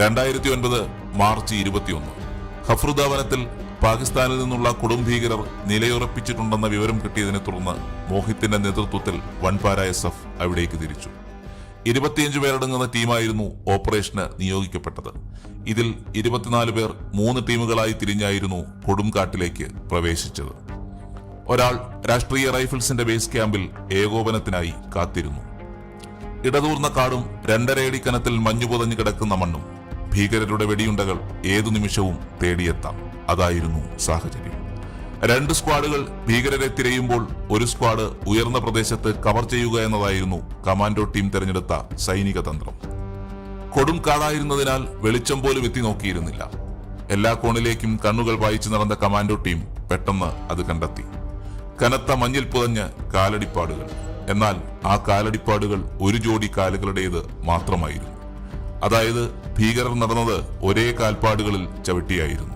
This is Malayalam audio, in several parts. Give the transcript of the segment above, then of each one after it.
2009 മാർച്ച് 21 ഹഫ്രുദ വനത്തിൽ പാകിസ്ഥാനിൽ നിന്നുള്ള കൊടും ഭീകരർ നിലയുറപ്പിച്ചിട്ടുണ്ടെന്ന വിവരം കിട്ടിയതിനെ തുടർന്ന് മോഹിത്തിന്റെ നേതൃത്വത്തിൽ വൻപാര SF അവിടേക്ക് തിരിച്ചു. 25 പേരടങ്ങുന്ന ടീമായിരുന്നു ഓപ്പറേഷന് നിയോഗിക്കപ്പെട്ടത്. ഇതിൽ 24 പേർ 3 ടീമുകളായി തിരിഞ്ഞായിരുന്നു കൊടുംകാട്ടിലേക്ക് പ്രവേശിച്ചത്. ഒരാൾ രാഷ്ട്രീയ റൈഫിൾസിന്റെ ബേസ് ക്യാമ്പിൽ ഏകോപനത്തിനായി കാത്തിരുന്നു. ഇടതൂർന്ന കാടും 2.5 അടി കനത്തിൽ മഞ്ഞു പുതഞ്ഞു കിടക്കുന്ന മണ്ണും ഭീകരരുടെ വെടിയുണ്ടകൾ ഏതു നിമിഷവും തേടിയെത്താം. അതായിരുന്നു സാഹചര്യം. 2 സ്ക്വാഡുകൾ ഭീകരരെ തിരയുമ്പോൾ ഒരു സ്ക്വാഡ് ഉയർന്ന പ്രദേശത്ത് കവർ ചെയ്യുക എന്നതായിരുന്നു കമാൻഡോ ടീം തെരഞ്ഞെടുത്ത സൈനിക തന്ത്രം. കൊടും കാടായിരുന്നതിനാൽ വെളിച്ചം പോലും എത്തി നോക്കിയിരുന്നില്ല. എല്ലാ കോണിലേക്കും കണ്ണുകൾ വായിച്ചു നടന്ന കമാൻഡോ ടീം പെട്ടെന്ന് അത് കണ്ടെത്തി. കനത്ത മഞ്ഞിൽ പുതഞ്ഞ കാലടിപ്പാടുകൾ. എന്നാൽ ആ കാലടിപ്പാടുകൾ ഒരു ജോഡി കാലുകളുടേത് മാത്രമായിരുന്നു. അതായത് ഭീകരർ നടന്നത് ഒരേ കാൽപ്പാടുകളിൽ ചവിട്ടിയായിരുന്നു.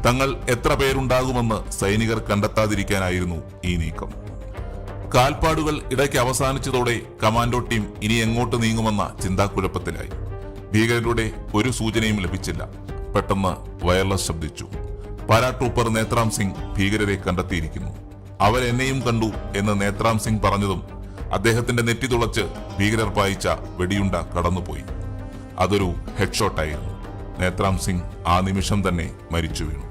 തങ്ങൾ എത്ര പേരുണ്ടാകുമെന്ന് സൈനികർ കണ്ടെത്താതിരിക്കാനായിരുന്നു ഈ നീക്കം. കാൽപ്പാടുകൾ ഇടയ്ക്ക് അവസാനിച്ചതോടെ കമാൻഡോ ടീം ഇനി എങ്ങോട്ട് നീങ്ങുമെന്ന ചിന്താക്കുഴപ്പത്തിലായി. ഭീകരരുടെ ഒരു സൂചനയും ലഭിച്ചില്ല. പെട്ടെന്ന് വയർലെസ് ശബ്ദിച്ചു. പാരാട്രൂപ്പർ നേത്രാം സിംഗ് ഭീകരരെ കണ്ടെത്തിയിരിക്കുന്നു. അവരെന്നെയും കണ്ടു എന്ന് നേത്രാം സിംഗ് പറഞ്ഞതും അദ്ദേഹത്തിന്റെ നെറ്റി തുളച്ച് ഭീകരർ പായിച്ച വെടിയുണ്ട കടന്നുപോയി. അതൊരു ഹെഡ്ഷോട്ടായിരുന്നു. നേത്രാം സിംഗ് ആ നിമിഷം തന്നെ മരിച്ചു വീണു.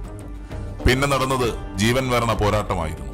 പിന്നെ നടന്നത് ജീവൻ മരണ പോരാട്ടമായിരുന്നു.